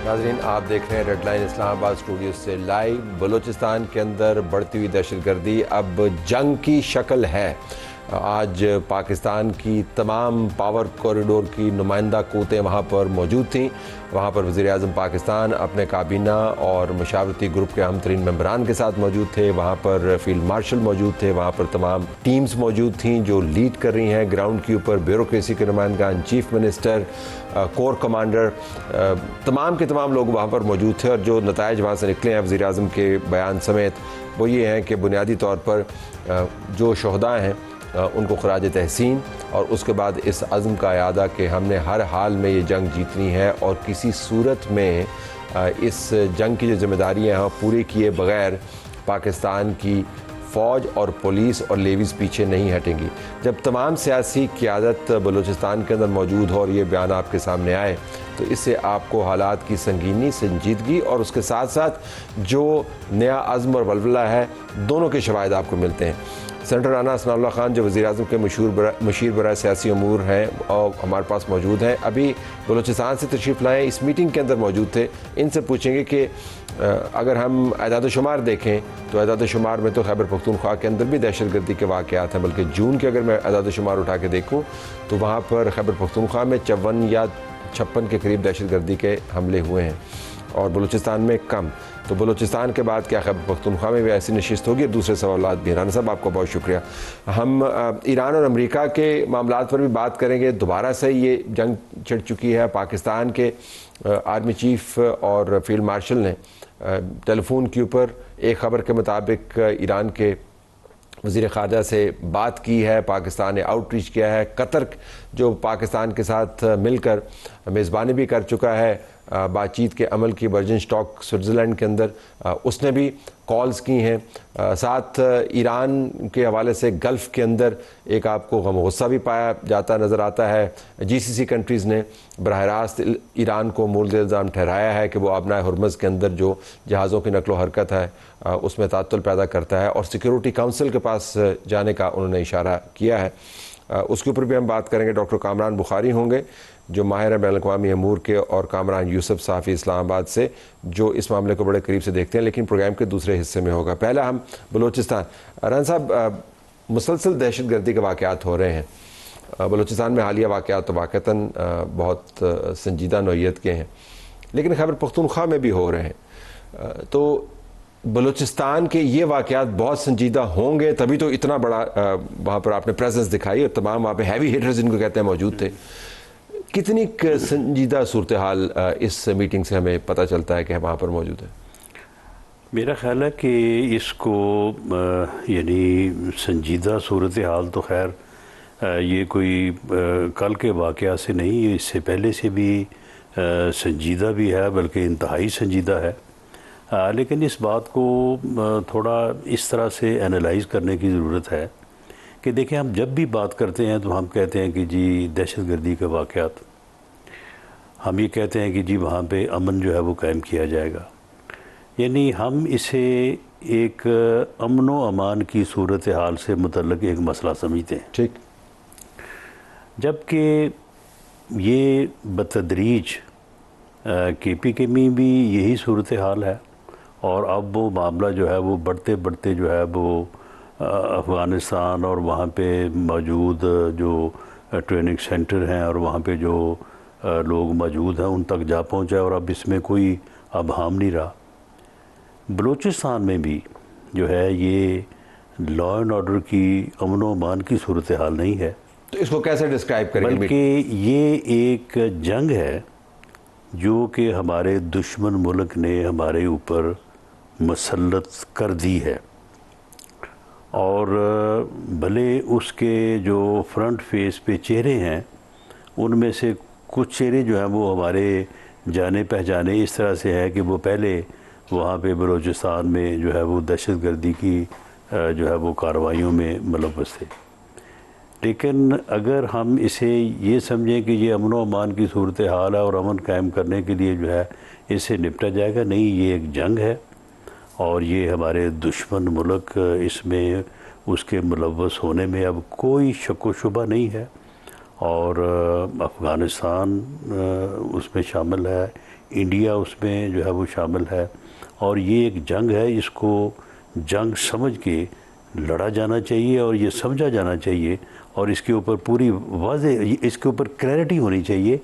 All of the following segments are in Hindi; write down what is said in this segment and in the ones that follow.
नाज़रीन, आप देख रहे हैं रेडलाइन इस्लामाबाद स्टूडियो से लाइव। बलूचिस्तान के अंदर बढ़ती हुई दहशतगर्दी अब जंग की शक्ल है। आज पाकिस्तान की तमाम पावर कॉरिडोर की नुमाइंदा क़ुव्वतें वहाँ पर मौजूद थीं। वहाँ पर वज़ीर-ए-आज़म पाकिस्तान अपने काबीना और मशावरती ग्रुप के अहम तरीन मेंबरान के साथ मौजूद थे। वहाँ पर फील्ड मार्शल मौजूद थे। वहाँ पर तमाम टीम्स मौजूद थीं जो लीड कर रही हैं ग्राउंड के ऊपर। ब्यूरोक्रेसी के नुमाइंदगान, चीफ मिनिस्टर, कोर कमांडर, तमाम के तमाम लोग वहाँ पर मौजूद थे। और जो नताइज वहाँ से निकले हैं वज़ीर-ए-आज़म के बयान समेत, वो ये हैं कि बुनियादी तौर पर जो शहदा हैं उनको खराज तहसीन, और उसके बाद इस अज़्म का यादा कि हमने हर हाल में ये जंग जीतनी है और किसी सूरत में इस जंग की जो जिम्मेदारियाँ हैं पूरी किए बग़ैर पाकिस्तान की फ़ौज और पुलिस और लेवीज़ पीछे नहीं हटेंगी। जब तमाम सियासी क़ियादत बलूचिस्तान के अंदर मौजूद हो और ये बयान आपके सामने आए, तो इससे आपको हालात की संगीनी, संजीदगी और उसके साथ साथ जो नया अज़्म और वल्वला है, दोनों के शवाहिद आपको मिलते हैं। सेनेटर राना सनाउल्लाह खान जो वज़ीर-ए-आज़म के मशीर बराए सियासी अमूर हैं और हमारे पास मौजूद हैं, अभी बलूचिस्तान से तशरीफ़ लाए, इस मीटिंग के अंदर मौजूद थे। इनसे पूछेंगे कि अगर हम एदाद-ओ-शुमार देखें तो एदाद-ओ-शुमार में तो खैबर पख्तूनख्वा के अंदर भी दहशतगर्दी के वाक़यात हैं, बल्कि जून के अगर मैं एदाद-ओ-शुमार उठा के देखूँ तो वहाँ पर खैबर पख्तूनख्वा में 54 या 56 के करीब दहशतगर्दी के हमले हुए हैं और बलूचिस्तान में कम। तो बलूचिस्तान के बाद क्या खैबर पख्तूनख्वा में भी ऐसी नशिस्त होगी? दूसरे सवालात भी। राना साहब, आपको बहुत शुक्रिया। हम ईरान और अमेरिका के मामलात पर भी बात करेंगे। दोबारा से ये जंग छिड़ चुकी है। पाकिस्तान के आर्मी चीफ और फील्ड मार्शल ने टेलीफोन के ऊपर एक ख़बर के मुताबिक ईरान के वज़ीर ख़ारजा से बात की है। पाकिस्तान ने आउटरीच किया है। कतर जो पाकिस्तान के साथ मिलकर मेज़बानी भी कर चुका है बातचीत के अमल की, वर्जिन स्टॉक स्विट्ज़रलैंड के अंदर, उसने भी कॉल्स की हैं। साथ ईरान के हवाले से गल्फ़ के अंदर एक आपको गम गुस्सा भी पाया जाता नज़र आता है। GCC कंट्रीज़ ने बराह रास्त ईरान को मूल इल्ज़ाम ठहराया है कि वो अपना हुर्मुज़ के अंदर जो जहाज़ों की नकलो हरकत है उसमें तात्तुल पैदा करता है और सिक्योरिटी काउंसिल के पास जाने का उन्होंने इशारा किया है। उसके ऊपर भी हम बात करेंगे। डॉक्टर कामरान बुखारी होंगे जो माहिर बैनुल-अक़वामी अमूर के, और कामरान यूसुफ साफ़ी इस्लामाबाद से जो इस मामले को बड़े करीब से देखते हैं, लेकिन प्रोग्राम के दूसरे हिस्से में होगा। पहला हम बलूचिस्तान। राना साहब, मुसलसल दहशतगर्दी के वाक़यात हो रहे हैं बलूचिस्तान में। हालिया वाक़यात तो वाक़तन बहुत संजीदा नौइयत के हैं, लेकिन खैबर पख्तूनख्वा में भी हो रहे हैं। तो बलूचिस्तान के ये वाक़यात बहुत संजीदा होंगे, तभी तो इतना बड़ा वहाँ पर आपने प्रेजेंस दिखाई और तमाम वहाँ पे हैवी हिटर्स जिनको कहते हैं मौजूद थे। कितनी संजीदा सूरत हाल इस मीटिंग से हमें पता चलता है कि वहाँ पर मौजूद है? मेरा ख़्याल है कि इसको यानी संजीदा सूरत हाल तो खैर ये कोई कल के वाक़या से नहीं, इससे पहले से भी संजीदा भी है, बल्कि इंतहाई संजीदा है। लेकिन इस बात को थोड़ा इस तरह से एनालाइज़ करने की ज़रूरत है कि देखिए, हम जब भी बात करते हैं तो हम कहते हैं कि जी दहशतगर्दी के वाक़यात, हम ये कहते हैं कि जी वहाँ पे अमन जो है वो कायम किया जाएगा, यानी हम इसे एक अमन व अमान की सूरत हाल से मुतल्लिक़ एक मसला समझते हैं। ठीक। जबकि ये बतदरीज KPK में भी यही सूरत हाल है, और अब वो मामला जो है वो बढ़ते बढ़ते जो है वो अफ़गानिस्तान और वहाँ पे मौजूद जो ट्रेनिंग सेंटर हैं और वहाँ पे जो लोग मौजूद हैं उन तक जा पहुँचा, और अब इसमें कोई अबहम नहीं रहा। बलूचिस्तान में भी जो है ये लॉ एंड ऑर्डर की, अमन व अमान की सूरत हाल नहीं है। तो इसको कैसे डिस्क्राइब करेंगे? बल्कि ये एक जंग है जो कि हमारे दुश्मन मुल्क ने हमारे ऊपर मुसल्लत कर दी है, और भले उसके जो फ्रंट फेस पे चेहरे हैं उनमें से कुछ चेहरे जो हैं वो हमारे जाने पहचाने इस तरह से हैं कि वो पहले वहाँ पे बलूचिस्तान में जो है वो दहशतगर्दी की जो है वो कार्रवाइयों में मुलव्वस थे। लेकिन अगर हम इसे ये समझें कि ये अमन व अमान की सूरत हाल है और अमन कायम करने के लिए जो है इससे निपटा जाएगा, नहीं, ये एक जंग है और ये हमारे दुश्मन मुल्क इसमें उसके मुलव्वस होने में अब कोई शक व शुबा नहीं है। और अफ़गानिस्तान उसमें शामिल है, इंडिया उसमें जो है वो शामिल है। और ये एक जंग है, इसको जंग समझ के लड़ा जाना चाहिए और ये समझा जाना चाहिए और इसके ऊपर पूरी इसके ऊपर क्लैरिटी होनी चाहिए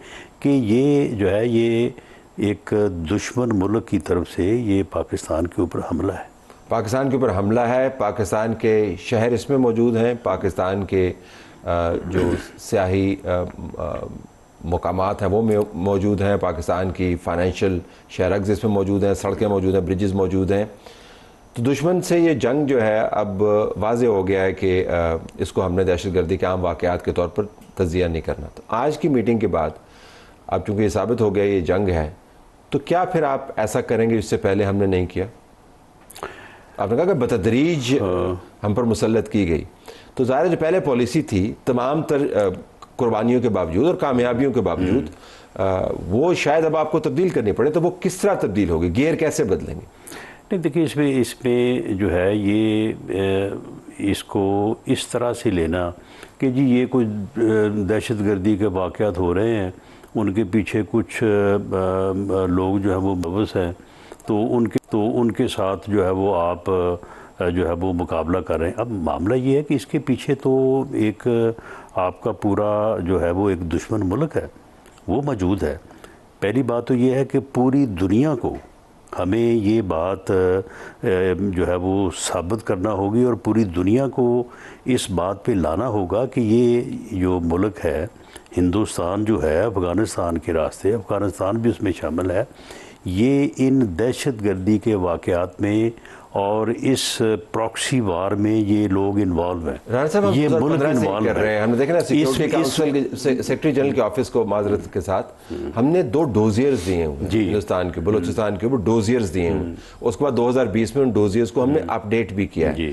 कि ये जो है ये एक दुश्मन मुल्क की तरफ से ये पाकिस्तान के ऊपर हमला है। पाकिस्तान के ऊपर हमला है, पाकिस्तान के शहर इसमें मौजूद हैं, पाकिस्तान के जो सियाही मुकामात हैं वो मौजूद हैं, पाकिस्तान की फाइनेंशियल शहरग्स इसमें मौजूद हैं, सड़कें मौजूद हैं, ब्रिजेस मौजूद हैं। तो दुश्मन से ये जंग जो है अब वाज़े हो गया है कि इसको हमने दहशतगर्दी के आम वाक़यात के तौर पर तज़िया नहीं करना। तो आज की मीटिंग के बाद अब चूँकि ये साबित हो गया ये जंग है, तो क्या फिर आप ऐसा करेंगे जिससे पहले हमने नहीं किया? आपने कहा कि बतदरीज हम पर मुसल्लत की गई, तो ज़ाहिर जो पहले पॉलिसी थी तमाम कुर्बानियों के बावजूद और कामयाबियों के बावजूद वो शायद अब आपको तब्दील करनी पड़े, तो वो किस तरह तब्दील होगी, गियर कैसे बदलेंगे? नहीं देखिए, इसमें जो है ये इसको इस तरह से लेना कि जी ये कुछ दहशतगर्दी के वाक़यात हो रहे हैं, उनके पीछे कुछ लोग जो है वो मुलव्वस हैं, तो उनके साथ जो है वो आप जो है वो मुकाबला कर रहे हैं। अब मामला ये है कि इसके पीछे तो एक आपका पूरा जो है वो एक दुश्मन मुल्क है वो मौजूद है। पहली बात तो ये है कि पूरी दुनिया को हमें ये बात जो है वो साबित करना होगी और पूरी दुनिया को इस बात पे लाना होगा कि ये जो मुल्क है हिंदुस्तान जो है अफ़गानिस्तान के रास्ते, अफ़गानिस्तान भी उसमें शामिल है, ये इन दहशतगर्दी के वाक़यात में और इस प्रॉक्सी वार में ये लोग इन्वॉल्व हैं। ये मुल्क इन्वॉल्व कर रहे हैं। हमने देखा ना सिक्योरिटी काउंसिल के सेक्रेटरी जनरल के ऑफिस को माजरत के साथ हमने 2 डोजियर्स दिए हुए हिंदुस्तान के बलूचिस्तान के ऊपर डोजियर्स दिए हुए, उसके बाद 2020 में उन डोजियर्स को हमने अपडेट भी किया है।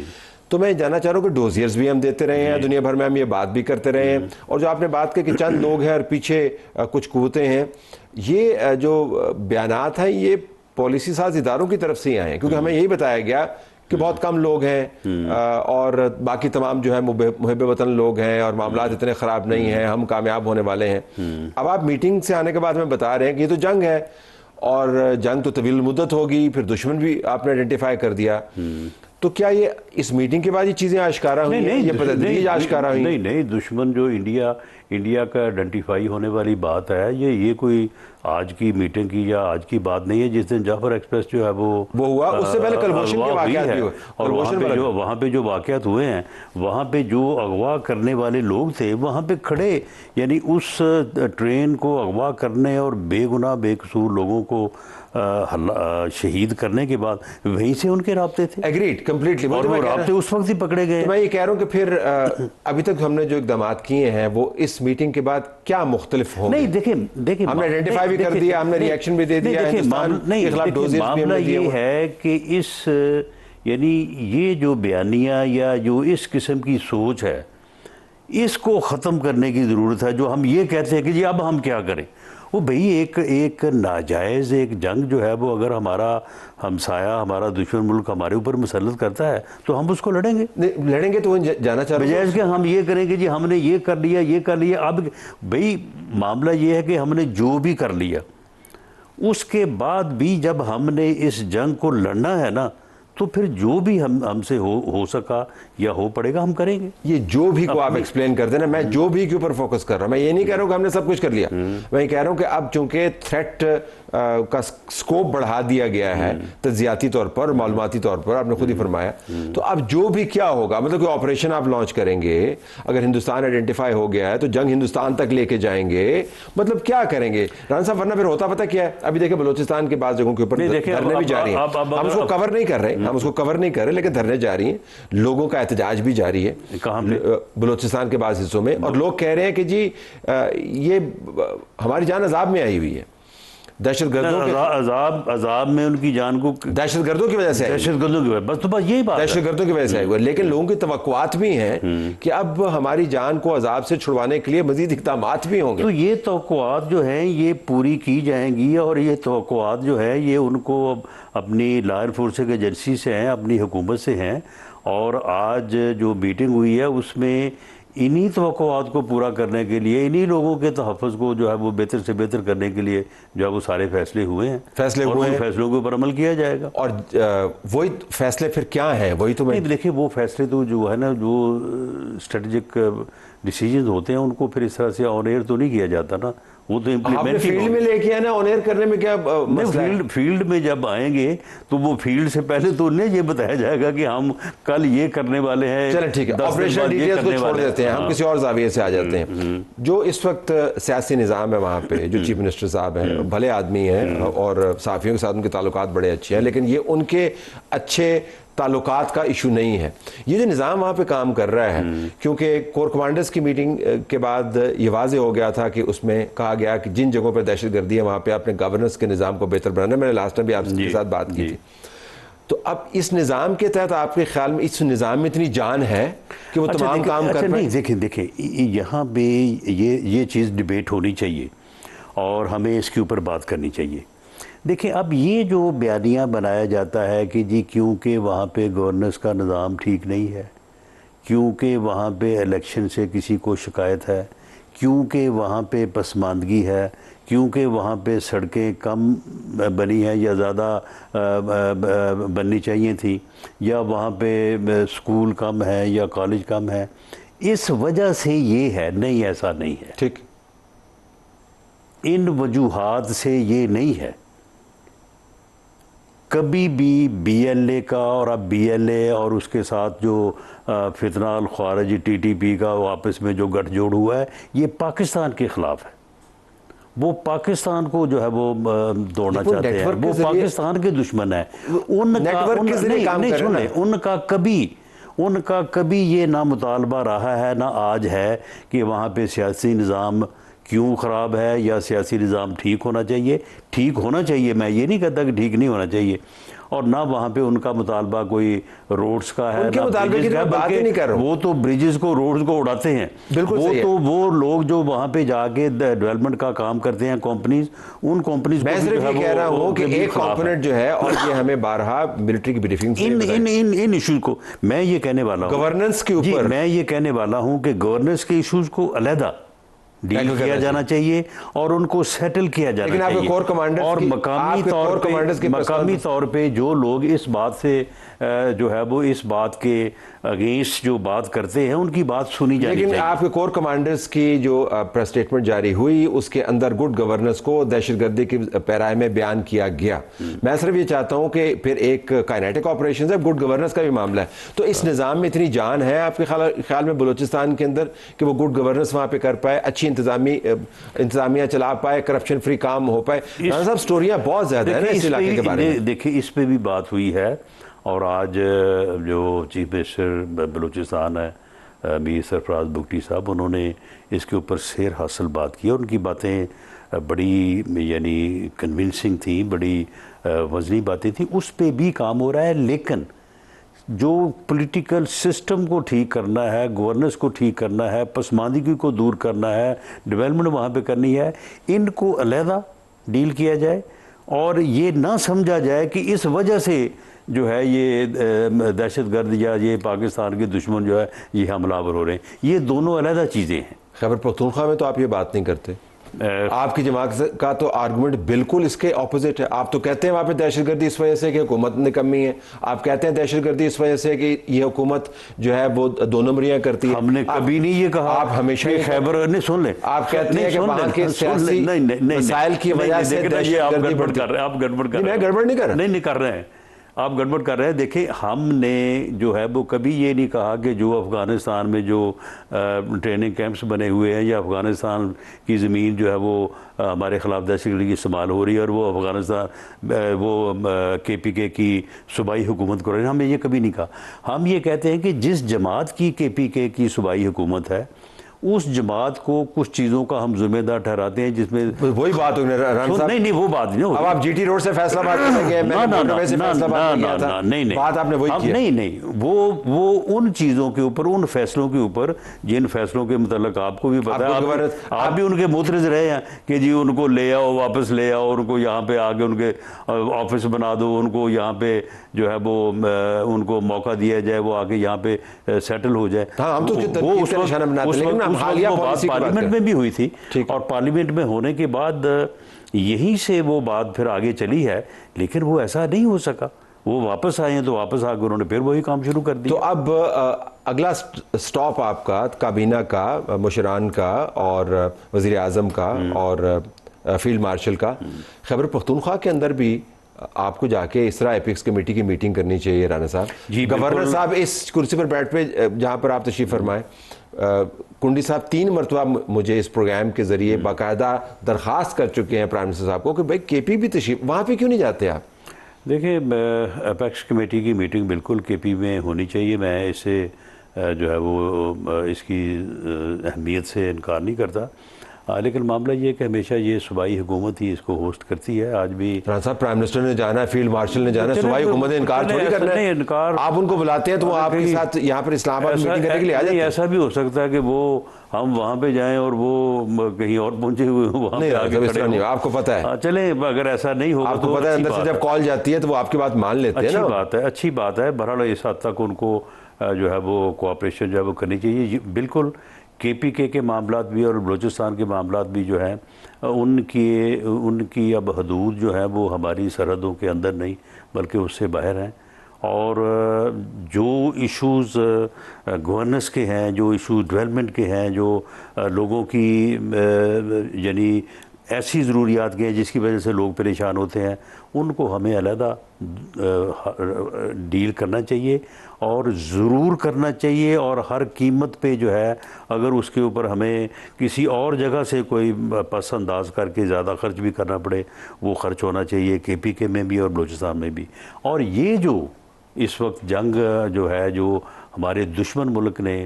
तो मैं जानना चाह रहा हूँ कि डोजियर्स भी हम देते रहे हैं, दुनिया भर में हम ये बात भी करते रहे हैं, और जो आपने बात की कि चंद लोग हैं और पीछे कुछ कुव्वतें हैं, ये जो बयानात हैं ये पॉलिसी साज इदारों की तरफ से ही आए हैं, क्योंकि हमें यही बताया गया कि बहुत कम लोग हैं और बाकी तमाम जो है मुहिब वतन लोग हैं और मामला इतने ख़राब नहीं हैं, हम कामयाब होने वाले हैं। अब आप मीटिंग से आने के बाद हमें बता रहे हैं कि ये तो जंग है और जंग तो तवील मुद्दत होगी, फिर दुश्मन भी आपने आइडेंटिफाई कर दिया। तो क्या ये इस मीटिंग के बाद ये चीज़ें आश्कारा हुई हैं, ये बतदरीज आश्कारा हुई? नहीं, दुश्मन जो इंडिया का आइडेंटिफाई होने वाली बात है, ये कोई आज की मीटिंग की या आज की बात नहीं है। जिस दिन जाफर एक्सप्रेस जो है वो हुआ, उससे पहले कलमोशन के वाक़यात भी हुए, और वहाँ पे जो वाक़यात हुए हैं, वहाँ पे जो अगवा करने वाले लोग थे वहाँ पे खड़े, यानी उस ट्रेन को अगवा करने और बेगुनाह बेकसूर लोगों को शहीद करने के बाद वहीं से उनके राब्ते थे। एग्रीड कंप्लीटली, और वो राब्ते उस वक्त ही पकड़े गए। तो मैं ये कह रहा हूँ कि फिर अभी तक हमने जो इक़दाम किए हैं वो इस मीटिंग के बाद क्या मुख्तलिफ होंगे? नहीं देखिए हमने आइडेंटिफाई भी कर दिया, हमने रिएक्शन भी दे दिया, मामला ये है कि इस यानी ये जो बयानिया या जो इस किस्म की सोच है इसको ख़त्म करने की ज़रूरत है। जो हम ये कहते हैं कि जी अब हम क्या करें, वो भाई एक नाजायज़ एक जंग जो है वो अगर हमारा हमसाया हमारा दुश्मन मुल्क हमारे ऊपर मुसल्लत करता है तो हम उसको लड़ेंगे तो जाना चाह रहे हैं कि हम ये करेंगे जी हमने ये कर लिया। अब भाई मामला ये है कि हमने जो भी कर लिया उसके बाद भी जब हमने इस जंग को लड़ना है ना, तो फिर जो भी हमसे हो सका या हो पड़ेगा हम करेंगे। ये जो भी को आप एक्सप्लेन कर देना, मैं जो भी के ऊपर फोकस कर रहा हूं। मैं ये नहीं कह रहा हूं कि हमने सब कुछ कर लिया, मैं कह रहा हूं कि अब चूंकि थ्रेट का स्कोप बढ़ा दिया गया है तज्जियाती तौर पर, मालूमाती तौर पर, आपने खुद ही फरमाया, तो अब जो भी क्या होगा, मतलब कोई ऑपरेशन आप लॉन्च करेंगे, अगर हिंदुस्तान आइडेंटिफाई हो गया है तो जंग हिंदुस्तान तक लेके जाएंगे, मतलब क्या करेंगे राना साहब? वरना फिर होता पता क्या है, अभी देखिए बलूचिस्तान के बाद जगहों के ऊपर धरने भी जारी है, हम उसको कवर नहीं कर रहे, लेकिन धरने जारी हैं, लोगों का एहतजाज भी जारी है बलूचिस्तान के बाद हिस्सों में, और लोग कह रहे हैं कि जी ये हमारी जान अजाब में आई हुई है, दहशतगर्दों के अजाब में उनकी जान को दहशतगर्दों की वजह से, बस यही बात, दहशतगर्दों की वजह से हुआ। लेकिन लोगों की तवक्कुआत भी हैं कि अब हमारी जान को अजाब से छुड़वाने के लिए मजीद इक़दामात भी होंगे। तो ये तवक्कुआत जो हैं ये पूरी की जाएंगी, और ये तवक्कुआत जो है ये उनको अपनी लॉ एनफोर्सिंग एजेंसी से हैं, अपनी हुकूमत से हैं। और आज जो मीटिंग हुई है उसमें इन्हीं तवक्कुआत को पूरा करने के लिए, इन्हीं लोगों के तहफ़्फ़ुज़ को जो है वो बेहतर से बेहतर करने के लिए जो है वो सारे फैसले हुए हैं, और उन फैसलों के ऊपर अमल किया जाएगा। और वही फैसले फिर क्या हैं, वही तो मैं देखिए वो फैसले तो जो है ना, जो स्ट्रेटजिक डिसीजन होते हैं उनको फिर इस तरह से ऑन एयर तो नहीं किया जाता ना, वो तो आपने फील्ड में लेके आए ना, ऑन एयर करने में क्या मसला है? फील्ड में जब आएंगे तो वो फील्ड से पहले तो उन्हें ये बताया जाएगा कि हम कल ये करने वाले हैं। चलें ठीक है, ऑपरेशनल डिटेल्स को छोड़ देते हैं, हम किसी और जाविये से आ जाते हैं। जो इस वक्त सियासी निज़ाम है वहाँ पे, जो चीफ मिनिस्टर साहब हैं, भले आदमी हैं और सहाफ़ियों के साथ उनके ताल्लुकात बड़े अच्छे हैं, लेकिन ये उनके अच्छे ताल्लुकात का इशू नहीं है। ये जो निज़ाम वहाँ पे काम कर रहा है, क्योंकि कोर कमांडर्स की मीटिंग के बाद ये वाज़े हो गया था कि उसमें कहा गया कि जिन जगहों पर दहशतगर्दी है वहाँ पे अपने गवर्नेंस के निज़ाम को बेहतर बनाना। मैंने लास्ट टाइम भी आपके साथ बात की थी। तो अब इस निज़ाम के तहत आपके ख्याल में इस निज़ाम में इतनी जान है कि वो तमाम काम कर पाए? नहीं, देखिए यहाँ पे ये चीज़ डिबेट होनी चाहिए और हमें इसके ऊपर बात करनी चाहिए। देखिए अब ये जो बयानिया बनाया जाता है कि जी क्योंकि वहाँ पे गवर्नेंस का निज़ाम ठीक नहीं है, क्योंकि वहाँ पे इलेक्शन से किसी को शिकायत है, क्योंकि वहाँ पे पसमानदगी है, क्योंकि वहाँ पे सड़कें कम बनी हैं या ज़्यादा बननी चाहिए थी, या वहाँ पे स्कूल कम है या कॉलेज कम है, इस वजह से ये है। नहीं, ऐसा नहीं है। ठीक, इन वजूहात से ये नहीं है। कभी भी बीएलए का और अब बीएलए और उसके साथ जो फितना अल ख्वारिज टीटीपी का आपस में जो गठजोड़ हुआ है, ये पाकिस्तान के ख़िलाफ़ है। वो पाकिस्तान को जो है वो तोड़ना चाहते हैं, वो पाकिस्तान के दुश्मन है। उनका कभी ये ना मुतालबा रहा है ना आज है कि वहाँ पे सियासी निज़ाम क्यों ख़राब है या सियासी निज़ाम ठीक होना चाहिए। ठीक होना चाहिए, मैं ये नहीं कहता कि ठीक नहीं होना चाहिए, और ना वहाँ पे उनका मुतालबा कोई रोड्स का है, ना ब्रिजेस का, बल्कि वो तो ब्रिजेस को, रोड्स को उड़ाते हैं। वो तो वो लोग जो वहाँ पे जाके डेवलपमेंट का काम करते हैं, कंपनीज, उन कंपनीज मैं सिर्फ ये कह रहा हूँ कि एक कंपोनेंट जो है, और ये हमें बारहा मिलिट्री की ब्रीफिंग इन इश्यूज को मैं ये कहने वाला हूँ, गवर्नेंस के ऊपर मैं ये कहने वाला हूँ कि गवर्नेंस के इश्यूज को अलहदा डील किया जाना चाहिए और उनको सेटल किया जाना चाहिए। कोर कमांडर्स और मकामी तौर पे जो लोग इस बात से जो है वो इस बात के अगेंस्ट जो बात करते हैं, उनकी बात सुनी जानी चाहिए। लेकिन आपके कोर कमांडर्स की जो प्रेस स्टेटमेंट जारी हुई, उसके अंदर गुड गवर्नेंस को दहशतगर्दी की पैराए में बयान किया गया। मैं सिर्फ ये चाहता हूँ कि फिर एक काइनेटिक ऑपरेशन है, गुड गवर्नेंस का भी मामला है, तो इस निज़ाम में इतनी जान है आपके ख्याल में बलूचिस्तान के अंदर कि वो गुड गवर्नेंस वहाँ पे कर पाए, अच्छी इंतजामिया चला पाए, करप्शन फ्री काम हो पाए? सब स्टोरियाँ बहुत ज़्यादा है इस इलाके के बारे में। देखिए इस पर भी बात हुई है, और आज जो चीफ मिनिस्टर बलूचिस्तान है मीर सरफराज बुगटी साहब, उन्होंने इसके ऊपर सेर हासिल बात की, और उनकी बातें बड़ी यानी कन्विंसिंग थी, बड़ी वज़नी बातें थी। उस पर भी काम हो रहा है, लेकिन जो पॉलिटिकल सिस्टम को ठीक करना है, गवर्नेंस को ठीक करना है, पसमानदगी को दूर करना है, डेवलपमेंट वहाँ पे करनी है, इनको अलहदा डील किया जाए, और ये ना समझा जाए कि इस वजह से जो है ये दहशतगर्द या ये पाकिस्तान के दुश्मन जो है ये हमलावर हो रहे हैं। ये दोनों अलग चीज़ें हैं। खैबर पख्तूनख्वा में तो आप ये बात नहीं करते। आपकी जमात का तो आर्गूमेंट बिल्कुल इसके ऑपोजिट है। आप तो कहते हैं वहाँ पे दहशतगर्दी इस वजह से कि हुकूमत ने कमी है, आप कहते हैं दहशतगर्दी इस वजह से कि ये हुकूमत जो है वो दो नंबरियाँ करती है। हमने कभी नहीं ये कहा। आप हमेशा खैबर नहीं सुन लें, आप कहते हैं कि वहाँ के सियासी मसाइल की वजह से दहशतगर्दी बढ़ कर रहे हैं। आप गड़बड़ कर रहे हैं। मैं गड़बड़ नहीं कर रहा। नहीं कर रहे हैं, आप गड़बड़ कर रहे हैं। देखिए हमने जो है वो कभी ये नहीं कहा कि जो अफ़गानिस्तान में जो ट्रेनिंग कैंप्स बने हुए हैं या अफ़गानिस्तान की ज़मीन जो है वो हमारे ख़िलाफ़ दहशतगर्दी की इस्तेमाल हो रही है और वो अफ़गानिस्तान वो KPK की सूबाई हुकूमत कर रही है, हमने ये कभी नहीं कहा। हम ये कहते हैं कि जिस जमात की KPK की सूबाई हुकूमत है उस जमात को कुछ चीज़ों का हम जिम्मेदार ठहराते हैं जिसमें वही बात हुई राना साहब। नहीं वो बात नहीं अब आप जीटी रोड से फैसलाबाद चले गए, मैंने मोटरवे से फैसलाबाद में गया था, नहीं बात आपने वही की। नहीं वो उन चीज़ों के ऊपर, उन फैसलों के ऊपर जिन फैसलों के मतलब आपको भी पता है, आप भी उनके मुतरज रहे हैं कि जी उनको ले आओ, वापस ले आओ, उनको यहाँ पे आके उनके ऑफिस बना दो, उनको यहाँ पे जो है वो उनको मौका दिया जाए, वो आके यहाँ पे सेटल हो जाए। हम तो पार्लियामेंट में भी हुई थी, और पार्लियामेंट में होने के बाद यहीं से वो बात फिर आगे चली है, लेकिन वो ऐसा नहीं हो सका। वो वापस आए हैं तो वापस आकर उन्होंने फिर वही काम शुरू कर दिया। तो अब अगला स्टॉप आपका काबीना का, मुशरान का और वज़ीर आज़म का और फील्ड मार्शल का, खैबर पख्तूनख्वा के अंदर भी आपको जाके इस तरह एपिक्स कमेटी की मीटिंग करनी चाहिए राना साहब। गवर्नर साहब इस कुर्सी पर बैठ पे जहाँ पर आप तशरीफ़ फरमाएं, कुंडी साहब 3 मरतबा मुझे इस प्रोग्राम के ज़रिए बाकायदा दरख्वास्त कर चुके हैं प्राइम मिनिस्टर साहब को कि भाई केपी भी तशरीफ़, वहाँ पे क्यों नहीं जाते आप? देखिए, एपेक्स कमेटी की मीटिंग बिल्कुल केपी में होनी चाहिए। मैं इसे जो है वो इसकी अहमियत से इनकार नहीं करता, लेकिन मामला ये कि हमेशा ये सूबाई हुकूमत ही इसको होस्ट करती है। आज भी साहब प्राइम मिनिस्टर ने जाना है, फील्ड मार्शल ने जाना है, सूबाई हुकूमत ने इनकार थोड़ी करना है। इनकार आप उनको बुलाते हैं तो वो आपके साथ यहाँ पर इस्लामाबाद मीटिंग करने के लिए आ जाते हैं। ऐसा भी हो सकता है कि वो हम वहाँ पे जाएं और वो कहीं और पहुंचे हुए वहाँ पे आगे खड़े हों। आपको पता है, चले, अगर ऐसा नहीं होगा आपको पता है अंदर से जब कॉल जाती है तो वो आपकी बात मान लेते हैं ना। अच्छी बात है। बहरहाल इस हद तक उनको जो है वो कोऑपरेशन जो है वो करनी चाहिए। बिल्कुल केपीके के मामलात भी और बलूचिस्तान के मामलात भी जो हैं उनकी अब हदूद जो है वो हमारी सरहदों के अंदर नहीं बल्कि उससे बाहर हैं, और जो इश्यूज़ गवर्नेंस के हैं, जो इशू डेवलपमेंट के हैं, जो लोगों की यानी ऐसी ज़रूरियात के हैं जिसकी वजह से लोग परेशान होते हैं, उनको हमें अलहदा डील करना चाहिए और ज़रूर करना चाहिए। और हर कीमत पे जो है, अगर उसके ऊपर हमें किसी और जगह से कोई पस अंदाज करके ज़्यादा खर्च भी करना पड़े, वो खर्च होना चाहिए केपीके में भी और बलूचिस्तान में भी। और ये जो इस वक्त जंग जो है, जो हमारे दुश्मन मुल्क ने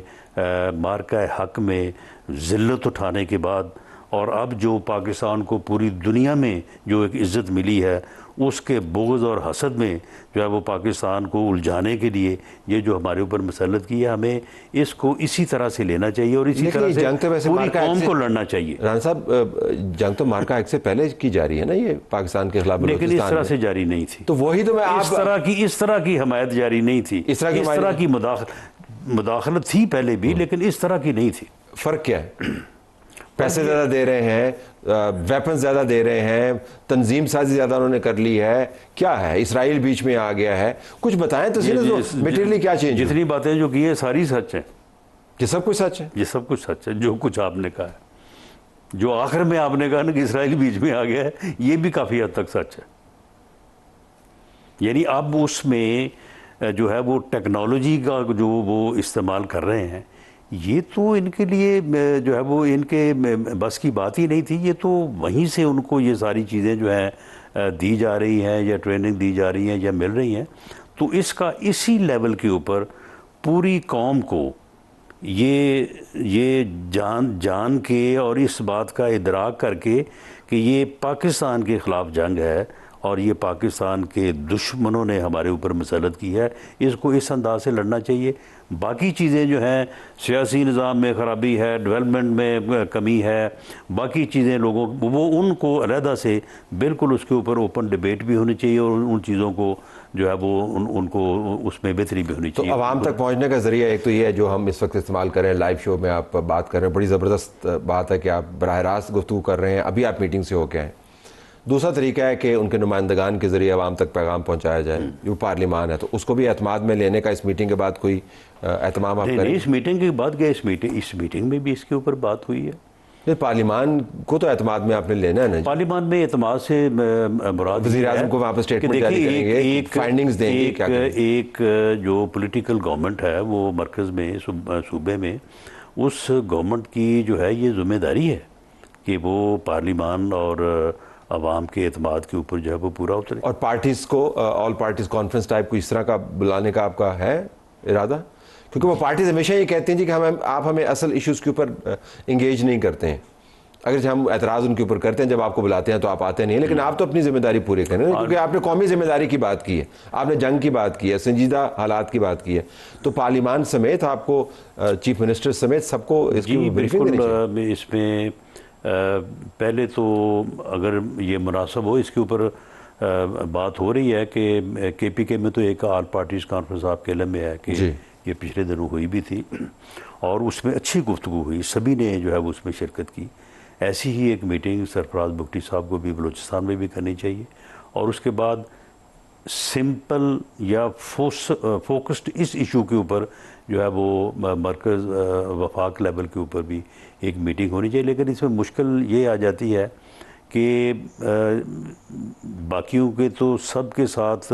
मार्का हक में ज़िल्लत उठाने के बाद, और अब जो पाकिस्तान को पूरी दुनिया में जो एक इज़्ज़त मिली है, उसके बोझ और हसद में जो है वो पाकिस्तान को उलझाने के लिए ये जो हमारे ऊपर मसलत की है, हमें इसको इसी तरह से लेना चाहिए और इसी तरह से जंग तो वैसे पूरी कौम को लड़ना चाहिए। राना साहब, जंग तो मार्का एक्ट से पहले की जा रही है ना ये पाकिस्तान के खिलाफ, लेकिन इस तरह से जारी नहीं थी। तो वही तो मैं इस तरह की हमायत जारी नहीं थी, इस तरह की मुदाखलत थी पहले भी, लेकिन इस तरह की नहीं थी। फ़र्क क्या है? पैसे ज़्यादा दे रहे हैं, वेपन ज़्यादा दे रहे हैं, तंजीम साजी ज़्यादा उन्होंने कर ली है, क्या है? इसराइल बीच में आ गया है, कुछ बताएं तो सही। मटेरियली क्या चेंज? जितनी बातें जो की है सारी सच हैं। ये सब कुछ सच है? ये सब कुछ सच है। जो कुछ आपने कहा है, जो आखिर में आपने कहा ना कि इसराइल बीच में आ गया है, ये भी काफ़ी हद तक सच है। यानी अब उसमें जो है वो टेक्नोलॉजी का जो वो इस्तेमाल कर रहे हैं, ये तो इनके लिए जो है वो इनके बस की बात ही नहीं थी। ये तो वहीं से उनको ये सारी चीज़ें जो हैं दी जा रही हैं या ट्रेनिंग दी जा रही हैं या मिल रही हैं। तो इसका इसी लेवल के ऊपर पूरी कौम को ये जान के और इस बात का इदराक करके कि ये पाकिस्तान के ख़िलाफ़ जंग है और ये पाकिस्तान के दुश्मनों ने हमारे ऊपर मसलत की है, इसको इस अंदाज से लड़ना चाहिए। बाकी चीज़ें जो हैं, सियासी निज़ाम में ख़राबी है, डेवलपमेंट में कमी है, बाकी चीज़ें लोगों वो उनको अलहदा से बिल्कुल उसके ऊपर ओपन डिबेट भी होनी चाहिए और उन चीज़ों को जो है वो उनको उसमें बेहतरी भी होनी चाहिए। तो आवाम तक पहुँचने का ज़रिया एक तो ये है जो हम इस वक्त इस्तेमाल कर रहे हैं, लाइव शो में आप बात कर रहे हैं, बड़ी ज़बरदस्त बात है कि आप बराह रास्त गुफ्तगू कर रहे हैं, अभी आप मीटिंग से होके आए। दूसरा तरीका है कि उनके नुमाइंदगान के ज़रिए आवाम तक पैगाम पहुँचाया जाए। जो पार्लिमान है तो उसको भी एतमाद में लेने का इस मीटिंग के बाद कोई एहतमाम आप करें? इस मीटिंग के बाद क्या, इस मीटिंग में भी इसके ऊपर बात हुई है। पार्लिमान को तो एतमाद में आपने लेना है ना। पार्लिमान में एतमाद से मुराद वज़ीर आज़म को वहाँ पर स्टेटमेंट जारी करेंगे, फाइंडिंग्स देंगे, क्या एक जो पॉलिटिकल गवर्नमेंट है वो मरकज़ में सूबे में, उस गवर्नमेंट की जो है ये जिम्मेदारी है कि वो पार्लिमान और अवाम के एतमाद के ऊपर जो है वो पूरा उतरे। और पार्टीज़ को ऑल पार्टीज़ कॉन्फ्रेंस टाइप को इस तरह का बुलाने का आपका है इरादा? क्योंकि वो पार्टीज हमेशा ये कहती हैं जी कि आप हमें असल इश्यूज़ के ऊपर इंगेज नहीं करते हैं। अगर हम एतराज़ उनके ऊपर करते हैं, जब आपको बुलाते हैं तो आप आते नहीं, लेकिन आप तो अपनी जिम्मेदारी पूरी करें, क्योंकि आपने कौमी जिम्मेदारी की बात की है, आपने जंग की बात की है, संजीदा हालात की बात की है, तो पार्लियामान समेत आपको, चीफ मिनिस्टर समेत सबको इसकी ब्रीफिंग देनी चाहिए। इसमें पहले तो अगर ये मुनासिब हो, इसके ऊपर बात हो रही है कि KPK में तो एक ऑल पार्टीज कॉन्फ्रेंस आपके इल्म में है कि ये पिछले दिनों हुई भी थी और उसमें अच्छी गुफ्तगू हुई, सभी ने जो है वो उसमें शिरकत की। ऐसी ही एक मीटिंग सरफराज बुगटी साहब को भी बलूचिस्तान में भी करनी चाहिए और उसके बाद सिंपल या फोकस्ड इस इशू के ऊपर जो है वो मरकज़ वफाक लेवल के ऊपर भी एक मीटिंग होनी चाहिए। लेकिन इसमें मुश्किल ये आ जाती है कि बाकियों के तो सब के साथ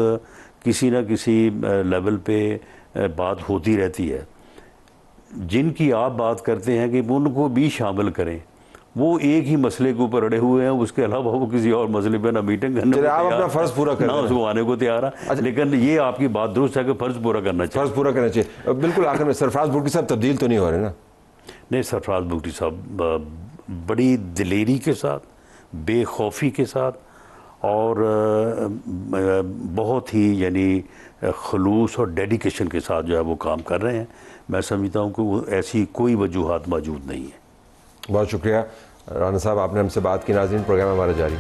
किसी न किसी लेवल पे बात होती रहती है, जिनकी आप बात करते हैं कि उनको भी शामिल करें, वो एक ही मसले के ऊपर अड़े हुए हैं, उसके अलावा वो किसी और मसले पे ना मीटिंग करने को आप अपना फर्ज पूरा करना, ना उसको आने को तैयार है। अच्छा, लेकिन ये आपकी बात दुरुस्त है कि फर्ज पूरा करना चाहिए, फर्ज पूरा करना चाहिए। बिल्कुल आखिर में सरफराज बुगटी साहब तब्दील तो नहीं हो रहे ना? नहीं, सरफराज बुगटी साहब बड़ी दिलेरी के साथ, बेखौफी के साथ और बहुत ही यानी खलूस और डेडिकेशन के साथ जो है वो काम कर रहे हैं। मैं समझता हूँ कि वो ऐसी कोई वजूहात मौजूद नहीं है। बहुत शुक्रिया राना साहब, आपने हमसे बात की। नाज़रीन, प्रोग्राम हमारा जारी।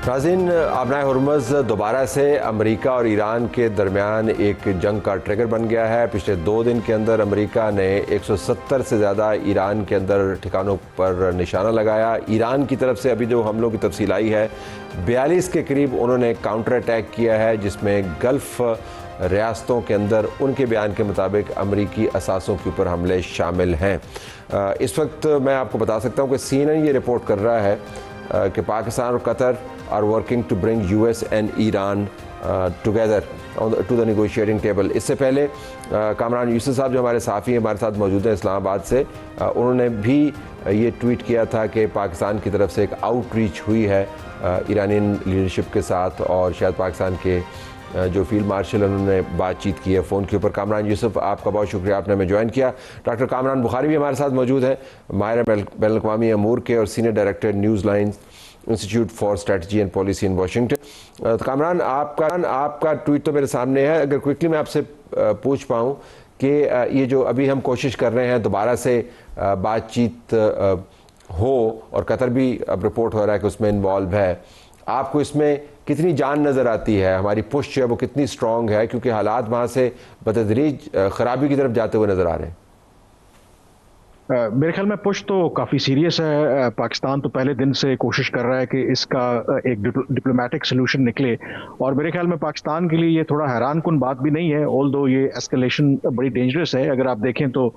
नाज़रीन, आबनाए हुर्मुज़ दोबारा से अमेरिका और ईरान के दरमियान एक जंग का ट्रिगर बन गया है। पिछले 2 दिन के अंदर अमेरिका ने 170 से ज़्यादा ईरान के अंदर ठिकानों पर निशाना लगाया। ईरान की तरफ से अभी जो हमलों की तफसील आई है, 42 के करीब उन्होंने काउंटर अटैक किया है, जिसमें गल्फ़ रियासतों के अंदर उनके बयान के मुताबिक अमरीकी असासों के ऊपर हमले शामिल हैं। इस वक्त मैं आपको बता सकता हूँ कि CNN ये रिपोर्ट कर रहा है कि पाकिस्तान और Qatar are working to bring US and Iran together to the negotiating table. इससे पहले कामरान यूसुफ साहब जो हमारे साफ़ी हमारे साथ मौजूद हैं इस्लामाबाद से, उन्होंने भी ये ट्वीट किया था कि पाकिस्तान की तरफ से एक आउटरीच हुई है ईरानियन लीडरशिप के साथ, और शायद पाकिस्तान के जो फील्ड मार्शल उन्होंने बातचीत की है फ़ोन के ऊपर। कामरान यूसुफ, आपका बहुत शुक्रिया, आपने हमें ज्वाइन किया। डॉक्टर कामरान बुखारी भी हमारे साथ मौजूद हैं, माहिर बैनुल-अक़वामी अमूर के और senior director news line institute for strategy and policy in Washington. तो कामरान, आपका ट्वीट तो मेरे सामने है, अगर क्विकली मैं आपसे पूछ पाऊँ कि ये जो अभी हम कोशिश कर रहे हैं दोबारा से बातचीत हो, और कतर भी अब रिपोर्ट हो रहा है कि उसमें इन्वॉल्व है, आपको इसमें कितनी जान नज़र आती है? हमारी पुश जो है वो कितनी स्ट्रॉन्ग है, क्योंकि हालात वहाँ से बतदरीज ख़राबी की तरफ जाते हुए नज़र आ रहे हैं? मेरे ख्याल में पुश तो काफ़ी सीरियस है। पाकिस्तान तो पहले दिन से कोशिश कर रहा है कि इसका एक डिप्लोमेटिक सोल्यूशन निकले, और मेरे ख्याल में पाकिस्तान के लिए ये थोड़ा हैरान कुन बात भी नहीं है, ऑल्दो ये एस्केलेशन बड़ी डेंजरस है। अगर आप देखें तो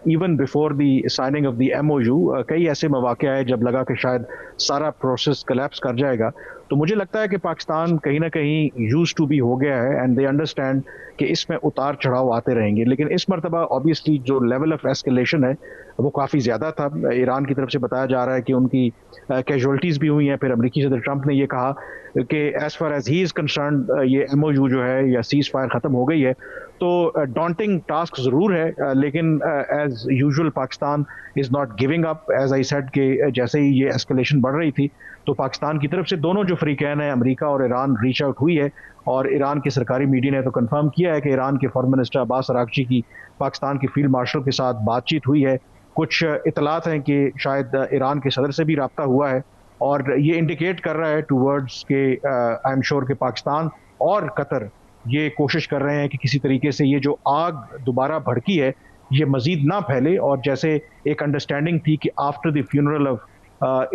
even before the signing off the MOU कई ऐसे मौके आए जब लगा कि शायद सारा प्रोसेस कोलैप्स कर जाएगा। तो मुझे लगता है कि पाकिस्तान कहीं ना कहीं यूज टू बी हो गया है, एंड दे अंडरस्टैंड कि इसमें उतार चढ़ाव आते रहेंगे। लेकिन इस मरतबा ऑब्वियसली जो लेवल ऑफ एस्केलेशन है वो काफ़ी ज़्यादा था। ईरान की तरफ से बताया जा रहा है कि उनकी कैजुअल्टीज़ भी हुई हैं। फिर अमेरिकी सदर ट्रंप ने ये कहा कि as far as he is concerned ये MOU जो है या सीज़ फायर ख़त्म हो गई है। तो डॉन्टिंग टास्क ज़रूर है, लेकिन as usual Pakistan is not giving up. As I said कि जैसे ही ये एस्केलेशन बढ़ रही थी तो पाकिस्तान की तरफ से दोनों जो फ्रीकैन है, अमेरिका और ईरान, रीच आउट हुई है, और ईरान की सरकारी मीडिया ने तो कंफर्म किया है कि ईरान के फॉरेन मिनिस्टर अब्बास अरागची की पाकिस्तान के फील्ड मार्शल के साथ बातचीत हुई है। कुछ इतलात हैं कि शायद ईरान के सदर से भी रब्ता हुआ है, और ये इंडिकेट कर रहा है टूवर्ड्स के आई एम श्योर कि पाकिस्तान और कतर ये कोशिश कर रहे हैं कि किसी तरीके से ये जो आग दोबारा भड़की है ये मजीद ना फैले, और जैसे एक अंडरस्टैंडिंग थी कि after the funeral of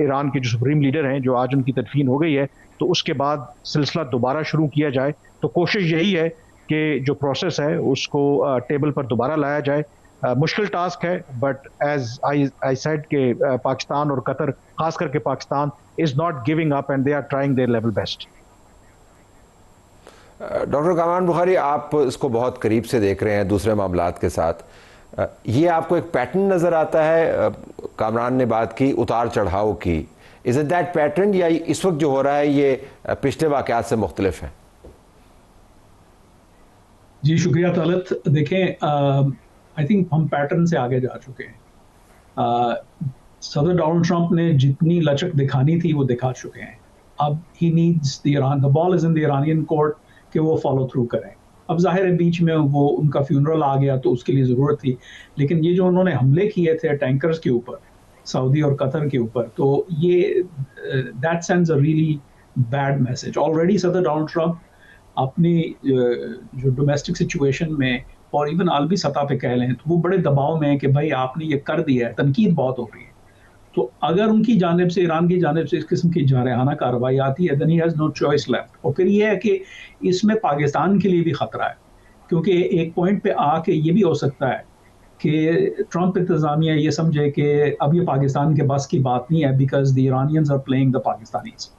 Iran के जो सुप्रीम लीडर हैं, जो आज उनकी तदफीन हो गई है, तो उसके बाद सिलसिला दोबारा शुरू किया जाए। तो कोशिश यही है कि जो प्रोसेस है उसको टेबल पर दोबारा लाया जाए। मुश्किल टास्क है, बट एज आई सेड कि पाकिस्तान और कतर, खास करके Pakistan, is not giving up and they are trying their level best. Doctor Kamran Bukhari, आप इसको बहुत करीब से देख रहे हैं दूसरे मामलात के साथ, ये आपको एक पैटर्न नज़र आता है? कामरान ने बात की उतार चढ़ाव की, इज इट दैट पैटर्न, या इस वक्त जो हो रहा है ये पिछले वाक़यात से मुख्तलिफ है? जी शुक्रिया तलत। देखें, आई थिंक हम पैटर्न से आगे जा चुके हैं। सदर डोनाल्ड ट्रंप ने जितनी लचक दिखानी थी वो दिखा चुके हैं। अब he needs the ball is in the Iranian court कि वो फॉलो थ्रू करें। अब जाहिर है बीच में वो उनका फ्यूनरल आ गया तो उसके लिए ज़रूरत थी, लेकिन ये जो उन्होंने हमले किए थे टैंकर्स के ऊपर, सऊदी और कतर के ऊपर, तो ये that sends a really bad message. Already सदर डोनाल्ड ट्रंप अपनी जो डोमेस्टिक सिचुएशन में और इवन आलमी सतह पे कह लें तो वो बड़े दबाव में है कि भाई आपने ये कर दिया है, तनकीद बहुत हो रही है। तो अगर उनकी जानिब से, ईरान की जानिब से इस किस्म की जारहाना कार्रवाई आती है, then he has no choice left. और फिर ये है कि इसमें पाकिस्तान के लिए भी ख़तरा है, क्योंकि एक पॉइंट पे आके ये भी हो सकता है कि ट्रंप इंतज़ामिया ये समझे कि अब ये पाकिस्तान के बस की बात नहीं है, because the Iranians are playing the Pakistanis.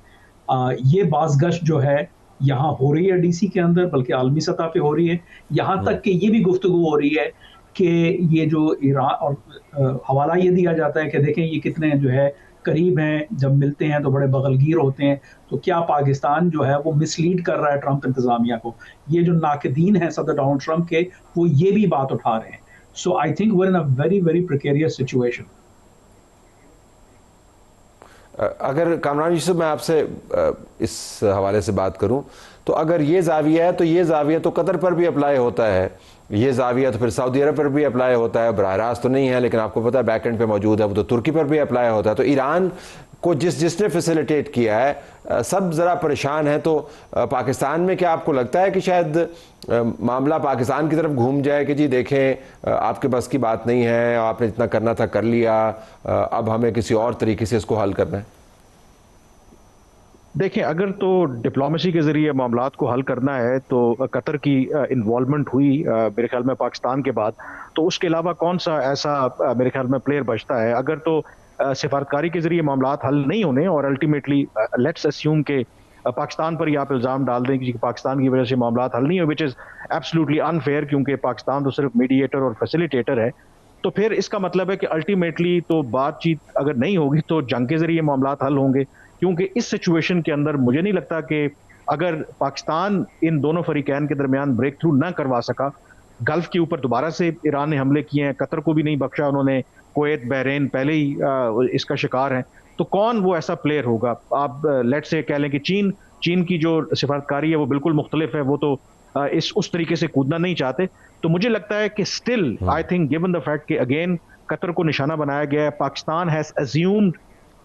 ये बाज़गश्त जो है यहाँ हो रही है डीसी के अंदर, बल्कि आलमी सतह पे हो रही है। यहाँ तक कि ये भी गुफ्तगू हो रही है कि ये जो ईरान, और हवाला ये दिया जाता है कि देखें ये कितने जो है करीब हैं, जब मिलते हैं तो बड़े बगलगीर होते हैं। तो क्या पाकिस्तान जो है वो मिसलीड कर रहा है ट्रंप इंतज़ामिया को? ये जो नाकदीन हैं सदर डोनाल्ड ट्रंप के, वो ये भी बात उठा रहे हैं। So I think we are in a very very precarious situation. अगर कामरान यूसुफ मैं आपसे इस हवाले से बात करूं, तो अगर ये जाविया है तो ये जाविया तो कतर पर भी अप्लाई होता है, ये जाविया तो फिर सऊदी अरब पर भी अप्लाई होता है। बराह रास्त तो नहीं है, लेकिन आपको पता है बैक एंड पे मौजूद है, वो तो तुर्की पर भी अप्लाई होता है। तो ईरान को जिसने फैसिलिटेट किया है, सब ज़रा परेशान है। तो पाकिस्तान में क्या आपको लगता है कि शायद मामला पाकिस्तान की तरफ घूम जाए कि जी देखें आपके बस की बात नहीं है, आपने जितना करना था कर लिया, अब हमें किसी और तरीके से इसको हल करना है? देखें, अगर तो डिप्लोमेसी के जरिए मामलात को हल करना है तो कतर की इन्वॉल्वमेंट हुई मेरे ख्याल में पाकिस्तान के बाद, तो उसके अलावा कौन सा ऐसा मेरे ख्याल में प्लेयर बचता है? अगर तो सिफारतकारी के जरिए मामलात हल नहीं होने और अल्टीमेटली लेट्स अस्यूम के पाकिस्तान पर ही आप इल्ज़ाम डाल दें कि पाकिस्तान की वजह से मामलात हल नहीं हो, विच इज़ एब्सोल्युटली अनफेयर, क्योंकि पाकिस्तान तो सिर्फ मीडिएटर और फैसिलिटेटर है। तो फिर इसका मतलब है कि अल्टीमेटली तो बातचीत अगर नहीं होगी तो जंग के जरिए मामलात हल होंगे, क्योंकि इस सिचुएशन के अंदर मुझे नहीं लगता कि अगर पाकिस्तान इन दोनों फरीकैन के दरमियान ब्रेक थ्रू ना करवा सका, गल्फ के ऊपर दोबारा से ईरान ने हमले किए हैं, कतर को भी नहीं बख्शा उन्होंने, कुवैत बहरीन पहले ही इसका शिकार है, तो कौन वो ऐसा प्लेयर होगा? आप लेट से कह लें कि चीन की जो सिफारतकारी है वो बिल्कुल मुख्तलिफ है, वो तो उस तरीके से कूदना नहीं चाहते। तो मुझे लगता है कि still I think given the fact कि अगेन कतर को निशाना बनाया गया है, Pakistan has assumed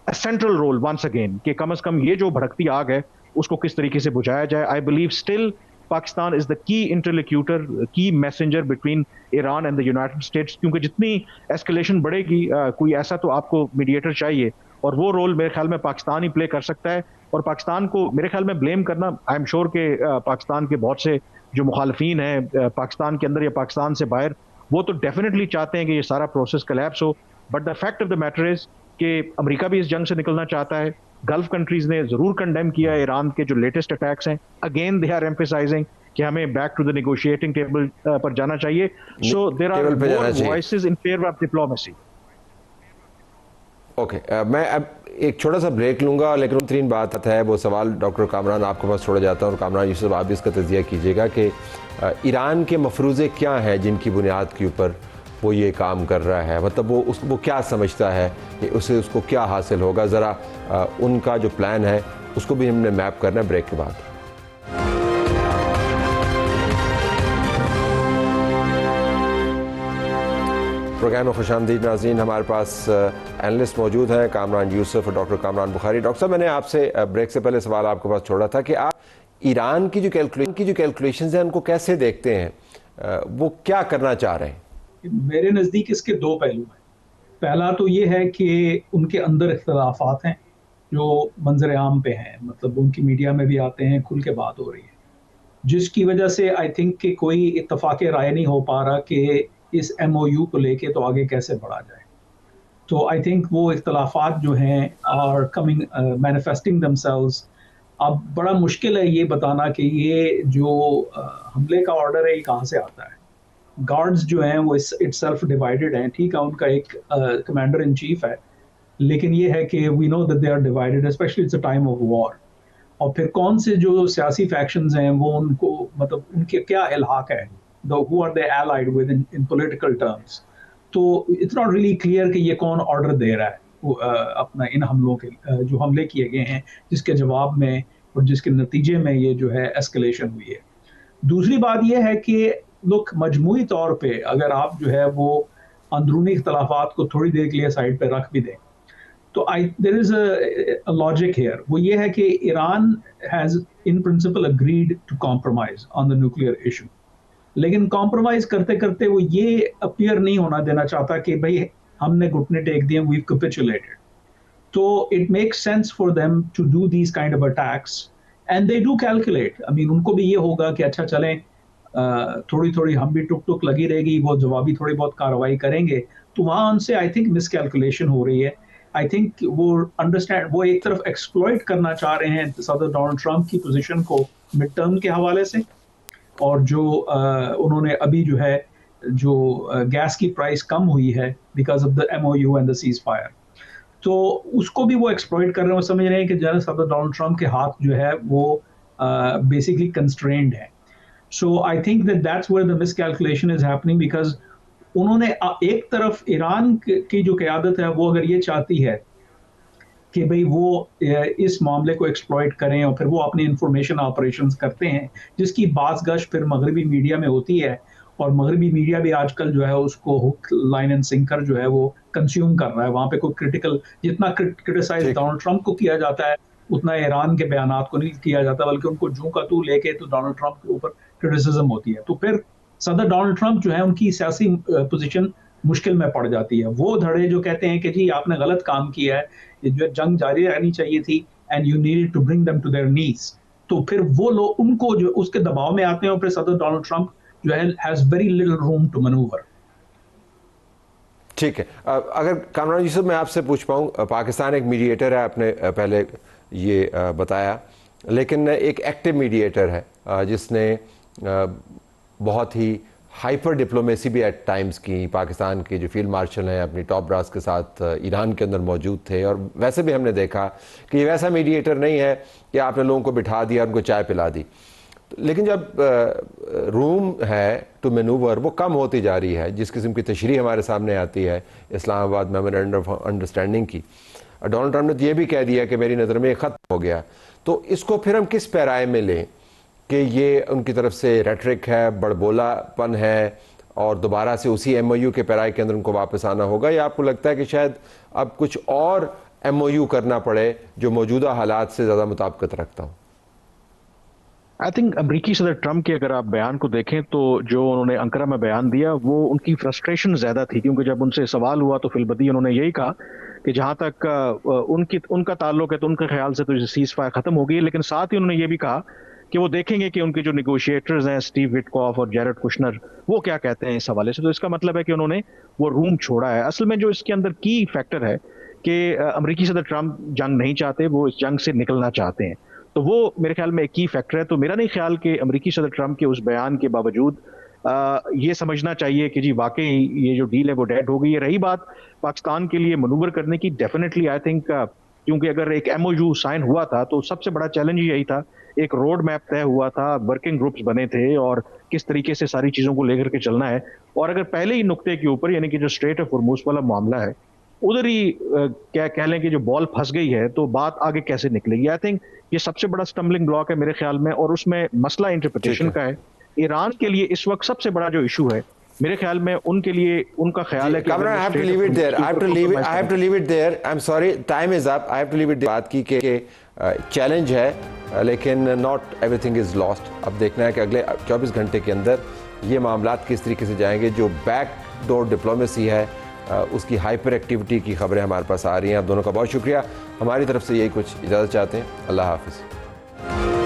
a central role once again, कि कम से कम ये जो भड़कती आग है उसको किस तरीके से बुझाया जाए। I believe still Pakistan is the key interlocutor, key messenger between Iran and the United States, क्योंकि जितनी एस्केलेशन बढ़ेगी कोई ऐसा तो आपको मीडिएटर चाहिए, और वो रोल मेरे ख्याल में पाकिस्तान ही प्ले कर सकता है। और पाकिस्तान को मेरे ख्याल में ब्लेम करना, आई एम श्योर के पाकिस्तान के बहुत से जो मुखालफीन हैं पाकिस्तान के अंदर या पाकिस्तान से बाहर, वो तो डेफिनेटली चाहते हैं कि ये सारा प्रोसेस कोलैप्स हो, but the fact of the matter is कि अमेरिका भी इस जंग से निकलना चाहता है। गल्फ कंट्रीज ने जरूर कंडेम किया है ईरान के जो लेटेस्ट अटैक्स हैं। अगेन दे आर एम्फसाइजिंग कि हमें back to the negotiating table पर जाना चाहिए। So there are more voices in favour of diplomacy. Okay, मैं अब एक छोटा सा ब्रेक लूंगा, लेकिन बेहतरीन बात है वो सवाल डॉक्टर कामरान आपके पास छोड़ा जाता है, और कामरान यूसुफ आप भी इसका तजिया कीजिएगा कि ईरान के मफरूज़े क्या हैं जिनकी बुनियाद के ऊपर वो ये काम कर रहा है, मतलब वो क्या समझता है कि उसको क्या हासिल होगा। ज़रा उनका जो प्लान है उसको भी हमने मैप करना है ब्रेक के बाद। प्रोग्राम में खुशामदीद नाज़रीन, हमारे पास एनालिस्ट मौजूद हैं कामरान यूसुफ और डॉक्टर कामरान बुखारी। डॉक्टर साहब, मैंने आपसे ब्रेक से पहले सवाल आपके पास छोड़ा था कि आप ईरान की जो कैलकुलेशंस हैं उनको कैसे देखते हैं, वो क्या करना चाह रहे हैं? मेरे नज़दीक इसके दो पहलू हैं। पहला तो ये है कि उनके अंदर इख्तलाफात हैं जो मंजर आम पे हैं, मतलब उनकी मीडिया में भी आते हैं, खुल के बात हो रही है, जिसकी वजह से आई थिंक कि कोई इत्तफाक राय नहीं हो पा रहा कि इस MOU को लेके तो आगे कैसे बढ़ा जाए। तो आई थिंक वो इख्तलाफात जो हैं आर कमिंग मैनिफेस्टिंग दमसेल्व्स। अब बड़ा मुश्किल है ये बताना कि ये जो हमले का ऑर्डर है ये कहाँ से आता है। गार्ड्स जो हैं वो इट्सेल्फ डिवाइडेड हैं, ठीक है, उनका एक कमांडर इन चीफ है, लेकिन ये है कि we know that they are divided, specially it's a time of war. और फिर कौन से जो सियासी फैक्शंस हैं वो उनको मतलब उनके क्या इल्हाक है, who are they allied with in political terms. तो इट्स नॉट रियली क्लियर कि ये कौन ऑर्डर दे रहा है अपना इन हमलों के, जो हमले किए गए हैं जिसके जवाब में और जिसके नतीजे में ये जो है एस्केलेशन हुई है। दूसरी बात यह है कि लोग मजमूई तौर पे अगर आप जो है वो अंदरूनी इख्तलाफात को थोड़ी देर के लिए साइड पे रख भी दें, तो there is a logic here. वो ये है कि Iran has in principle agreed to compromise on the nuclear issue, लेकिन कॉम्प्रोमाइज करते करते वो ये अपीयर नहीं होना देना चाहता कि भाई हमने घुटने टेक दिए, वी कैपिचुलेटेड। तो it makes sense for them to do these kind of attacks and they do calculate. I mean उनको भी ये होगा कि अच्छा चलें, थोड़ी थोड़ी हम भी टुक टुक लगी रहेगी, वो जवाबी थोड़ी बहुत कार्रवाई करेंगे। तो वहाँ उनसे आई थिंक मिसकैलकुलेशन हो रही है। आई थिंक वो अंडरस्टैंड, वो एक तरफ एक्सप्लॉइट करना चाह रहे हैं सदर डोनाल्ड ट्रंप की पोजीशन को मिड टर्म के हवाले से, और जो उन्होंने अभी जो है जो गैस की प्राइस कम हुई है because of the MOU and the cease fire, तो उसको भी वो एक्सप्लॉइट कर रहे हैं। वो समझ रहे हैं कि जनरल सदर डोनाल्ड ट्रंप के हाथ जो है वो बेसिकली कंस्ट्रेंड है। So I think that's where the miscalculation is happening, because उन्होंने एक तरफ ईरान की जो क़यादत है वो अगर ये चाहती है कि भाई वो इस मामले को एक्सप्लॉइट करें और फिर वो अपनी इंफॉर्मेशन ऑपरेशंस करते हैं, जिसकी बाज़गश फिर मगरबी मीडिया में होती है, और मगरबी मीडिया भी आजकल जो है उसको हुक लाइन एंड सिंकर जो है वो कंज्यूम कर रहा है। वहाँ पे कोई क्रिटिकल, जितना क्रिटिसाइज डोनाल्ड ट्रंप को किया जाता है उतना ईरान के बयानात को नहीं किया जाता, बल्कि उनको जू का तू लेके तो डोनाल्ड ट्रंप के ऊपर क्रिटिसिज्म होती है। तो फिर सदर डोनाल्ड ट्रंप जो है उनकी सियासी पोजीशन मुश्किल में पड़ जाती है। वो धड़े जो कहते हैं कि जी आपने गलत काम किया है, ये जो जंग जारी रहनी चाहिए थी and you needed to bring them to their knees, तो फिर वो लोग उनको जो उसके दबाव में आते हैं और फिर सदर डोनाल्ड ट्रंप जो है has very little room to manoeuvre. ठीक है, अगर कामरान यूसुफ मैं आपसे पूछ पाऊँ, पाकिस्तान एक मीडिएटर है, आपने पहले ये बताया, लेकिन एक एक्टिव मीडिएटर है जिसने बहुत ही हाइपर डिप्लोमेसी भी एट टाइम्स की। पाकिस्तान के जो फील्ड मार्शल हैं अपनी टॉप ब्रास के साथ ईरान के अंदर मौजूद थे, और वैसे भी हमने देखा कि ये वैसा मीडिएटर नहीं है कि आपने लोगों को बिठा दिया, उनको चाय पिला दी। लेकिन जब रूम है टू मैनूवर वो कम होती जा रही है, जिस किस्म की तशरीह हमारे सामने आती है इस्लामाबाद मेमोरेंडम ऑफ अंडरस्टैंडिंग की, डोनाल्ड ट्रंप ने तो ये भी कह दिया कि मेरी नज़र में ये ख़त्म हो गया। तो इसको फिर हम किस पैराए में लें कि ये उनकी तरफ से रेटरिक है, बड़बोलापन है, और दोबारा से उसी MOU के पैराए के अंदर उनको वापस आना होगा, या आपको लगता है कि शायद अब कुछ और MOU करना पड़े जो मौजूदा हालात से ज़्यादा मुताबिकत रखता हो? आई थिंक अमरीकी सदर ट्रंप के अगर आप बयान को देखें तो जो उन्होंने अंकरा में बयान दिया वो उनकी फ्रस्ट्रेशन ज़्यादा थी, क्योंकि जब उनसे सवाल हुआ तो फिलबदी उन्होंने यही कहा कि जहाँ तक उनका ताल्लुक है तो उनके ख्याल से तो सीज फायर ख़त्म हो गई, लेकिन साथ ही उन्होंने ये भी कहा कि वो देखेंगे कि उनके जो निगोशिएटर्स हैं स्टीव विटकॉफ और जैरेड कुशनर वो क्या कहते हैं इस हवाले से। तो इसका मतलब है कि उन्होंने वो रूम छोड़ा है। असल में जो इसके अंदर की फैक्टर है कि अमरीकी सदर ट्रंप जंग नहीं चाहते, वो इस जंग से निकलना चाहते हैं, तो वो मेरे ख्याल में एक की फैक्टर है। तो मेरा नहीं ख्याल कि अमरीकी सदर ट्रंप के उस बयान के बावजूद ये समझना चाहिए कि जी वाकई ये जो डील है वो डेड हो गई है। रही बात पाकिस्तान के लिए मनूवर करने की, डेफिनेटली आई थिंक, क्योंकि अगर एक MOU साइन हुआ था तो सबसे बड़ा चैलेंज यही था, एक रोड मैप तय हुआ था, वर्किंग ग्रुप्स बने थे और किस तरीके से सारी चीज़ों को लेकर के चलना है। और अगर पहले ही नुक्ते के ऊपर, यानी कि जो स्ट्रेट ऑफ हॉर्मुज़ वाला मामला है, उधर ही क्या कह लें कि जो बॉल फंस गई है, तो बात आगे कैसे निकलेगी। आई थिंक ये सबसे बड़ा स्टम्बलिंग ब्लॉक है मेरे ख्याल में, और उसमें मसला इंटरप्रिटेशन का है। ईरान के लिए इस वक्त सबसे बड़ा जो इशू है मेरे ख्याल में, उनके लिए उनका ख्याल है कि I have to leave it there. I have to leave it there. I'm sorry, time is up. I have to leave it there. बात की कि चैलेंज है, लेकिन नॉट एवरीथिंग इज लॉस्ट। अब देखना है कि अगले 24 घंटे के अंदर ये मामलात किस तरीके से जाएंगे। जो बैक डोर डिप्लोमेसी है उसकी हाइपर एक्टिविटी की खबरें हमारे पास आ रही हैं। आप दोनों का बहुत शुक्रिया। हमारी तरफ से यही कुछ इजाज़त चाहते हैं। अल्लाह हाफिज़।